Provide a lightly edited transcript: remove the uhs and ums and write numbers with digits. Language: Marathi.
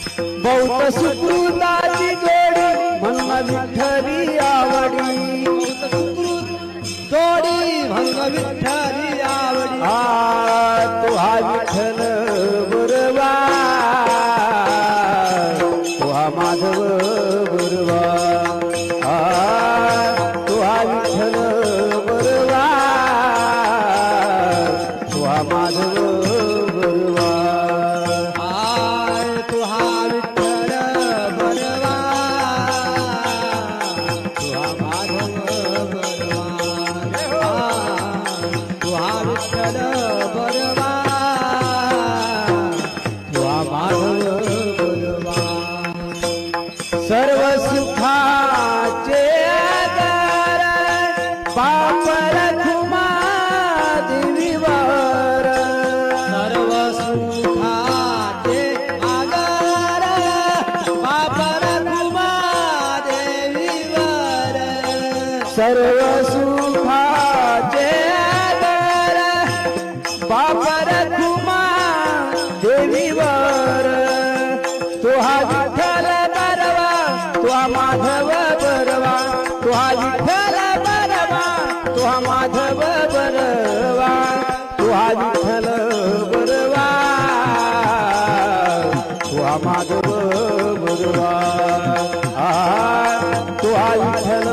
बहुत सुकृताची जोडी म्हणून विठ्ठली आवडी जोडी भंग विठ्ठली आवडी तो हा विठ्ठल गुरवा तो हा माधव गुरवा तो हा विठ्ठल गुरवा तो हा माधव गुरवा तू हा विठ्ठल बरवा तू हा माधव बरवा तू हा विठ्ठल बरवा तू हा माधव बरवा सर्व सुखाचे आधार पापर खुमा देवीवर सर्व सुखाचे आगार बापर कुमा देवीवर सर्व सुखाचे आधार पापर खुमा देवीवर तो हा विठ्ठल बरवा तो हा माधव बरवा तो हा विठ्ठल बरवा तो हा माधव बरवा तो हा विठ्ठल बरवा तो हा माधव बरवा तो हा विठ्ठल